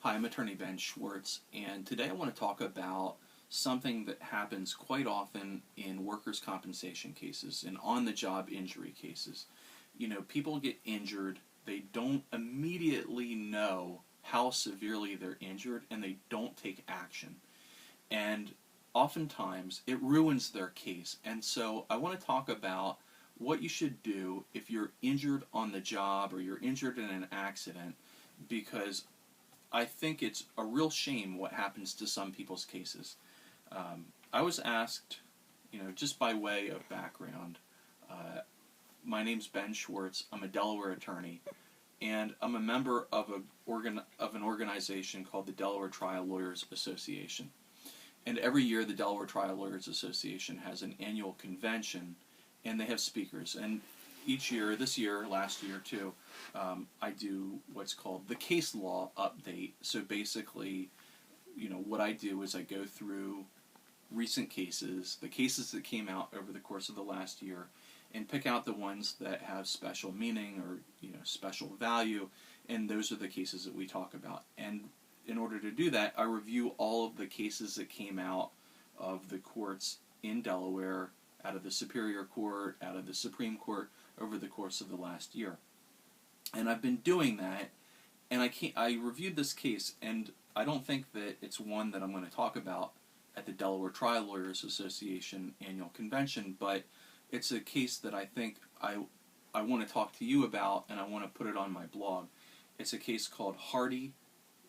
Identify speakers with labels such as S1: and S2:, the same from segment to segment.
S1: Hi, I'm attorney Ben Schwartz, and today I want to talk about something that happens quite often in workers' compensation cases and on-the-job injury cases. People get injured, they don't immediately know how severely they're injured, and they don't take action. And oftentimes, it ruins their case. And so I want to talk about what you should do if you're injured on the job or you're injured in an accident, because I think it's a real shame what happens to some people's cases. I was asked, just by way of background, my name's Ben Schwartz. I'm a Delaware attorney, and I'm a member of an organization called the Delaware Trial Lawyers Association. And every year the Delaware Trial Lawyers Association has an annual convention, and they have speakers. And each year, this year, last year too, I do what's called the case law update. So basically, what I do is I go through recent cases, the cases that came out over the course of the last year, and pick out the ones that have special meaning or special value, and those are the cases that we talk about. And in order to do that, I review all of the cases that came out of the courts in Delaware, out of the Superior Court, out of the Supreme Court, over the course of the last year. And I've been doing that, and I reviewed this case, and I don't think that it's one that I'm going to talk about at the Delaware Trial Lawyers Association annual convention, but it's a case that I think I want to talk to you about, and I want to put it on my blog. It's a case called Hardy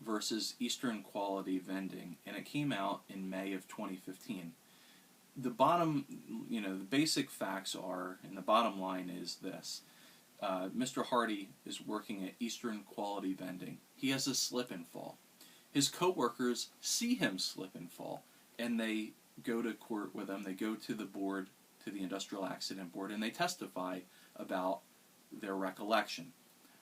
S1: versus Eastern Quality Vending, and it came out in May of 2015. The basic facts are, and the bottom line is this. Mr. Hardy is working at Eastern Quality Vending. He has a slip and fall. His coworkers see him slip and fall, and they go to court with him. They go to the board, to the Industrial Accident Board, and they testify about their recollection.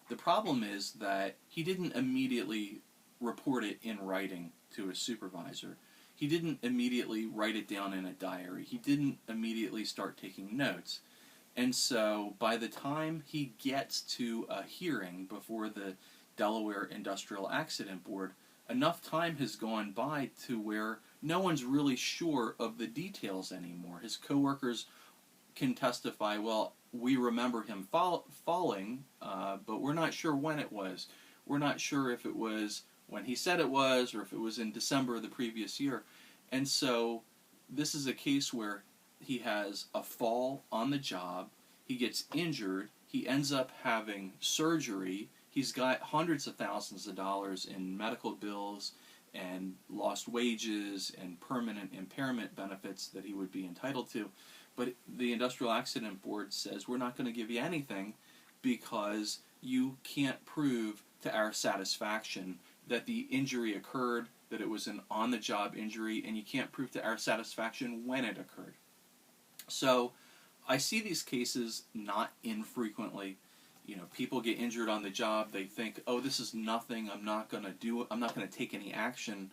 S1: The problem is that he didn't immediately report it in writing to his supervisor. He didn't immediately write it down in a diary. He didn't immediately start taking notes. And so by the time he gets to a hearing before the Delaware Industrial Accident Board, enough time has gone by to where no one's really sure of the details anymore. His coworkers can testify, well, we remember him falling, but we're not sure when it was. We're not sure if it was when he said it was, or if it was in December of the previous year. And so this is a case where he has a fall on the job, he gets injured, he ends up having surgery, he's got hundreds of thousands of dollars in medical bills and lost wages and permanent impairment benefits that he would be entitled to. But the Industrial Accident Board says, we're not going to give you anything because you can't prove to our satisfaction that the injury occurred, that it was an on-the-job injury, and you can't prove to our satisfaction when it occurred. So I see these cases not infrequently. People get injured on the job, they think, oh, this is nothing, I'm not going to take any action.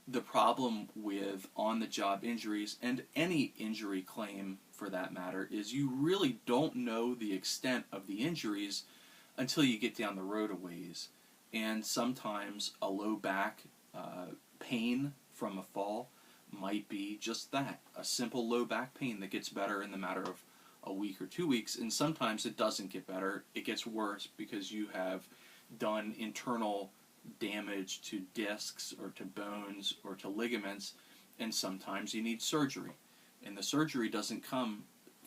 S1: The problem with on-the-job injuries, and any injury claim for that matter, is you really don't know the extent of the injuries until you get down the road a ways. And sometimes a low back pain from a fall might be just that, a simple low back pain that gets better in the matter of a week or 2 weeks, and sometimes it doesn't get better, it gets worse because you have done internal damage to discs or to bones or to ligaments, and sometimes you need surgery. And the surgery doesn't come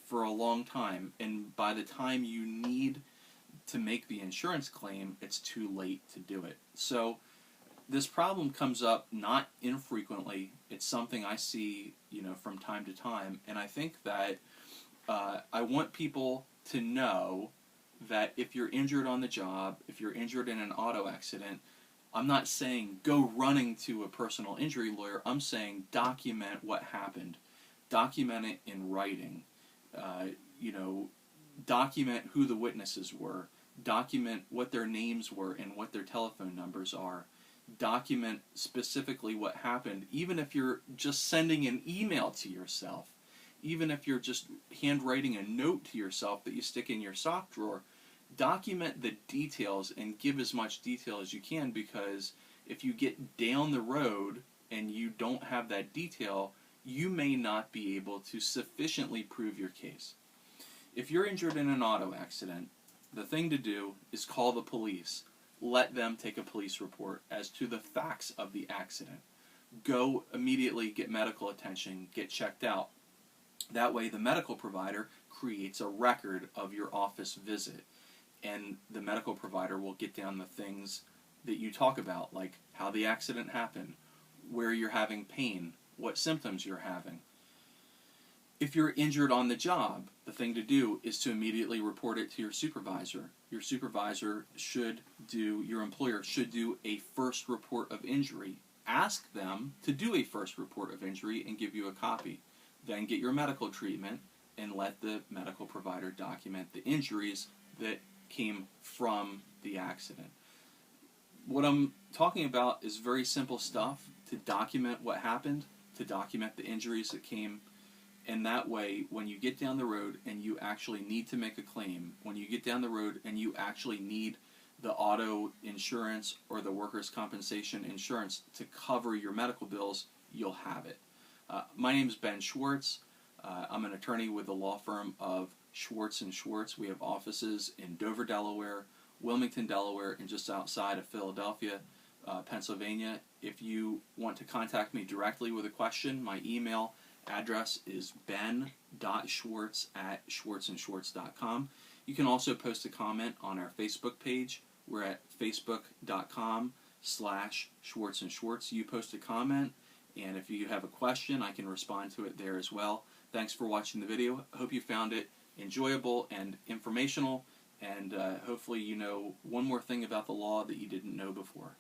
S1: for a long time, and by the time you need to make the insurance claim, it's too late to do it. So this problem comes up not infrequently. It's something I see, from time to time, and I think that I want people to know that if you're injured on the job, if you're injured in an auto accident, I'm not saying go running to a personal injury lawyer. I'm saying document what happened. Document it in writing. Document who the witnesses were. Document what their names were and what their telephone numbers are. Document specifically what happened, even if you're just sending an email to yourself. Even if you're just handwriting a note to yourself that you stick in your sock drawer, document the details and give as much detail as you can, because if you get down the road and you don't have that detail, you may not be able to sufficiently prove your case. If you're injured in an auto accident, the thing to do is call the police. Let them take a police report as to the facts of the accident. Go immediately get medical attention, get checked out. That way the medical provider creates a record of your office visit, and the medical provider will get down the things that you talk about, like how the accident happened, where you're having pain, what symptoms you're having. If you're injured on the job, the thing to do is to immediately report it to your supervisor. Your supervisor your employer should do a first report of injury. Ask them to do a first report of injury and give you a copy. Then get your medical treatment and let the medical provider document the injuries that came from the accident. What I'm talking about is very simple stuff to document what happened, to document the injuries that came, and that way when you get down the road and you actually need to make a claim, when you get down the road and you actually need the auto insurance or the workers' compensation insurance to cover your medical bills, you'll have it. My name is Ben Schwartz. I'm an attorney with the law firm of Schwartz & Schwartz. We have offices in Dover, Delaware, Wilmington, Delaware, and just outside of Philadelphia, Pennsylvania. If you want to contact me directly with a question, my email address is ben.schwartz@schwartzandschwartz.com. You can also post a comment on our Facebook page. We're at facebook.com/schwartzandschwartz. You post a comment, and if you have a question, I can respond to it there as well. Thanks for watching the video. I hope you found it enjoyable and informational, and hopefully you know one more thing about the law that you didn't know before.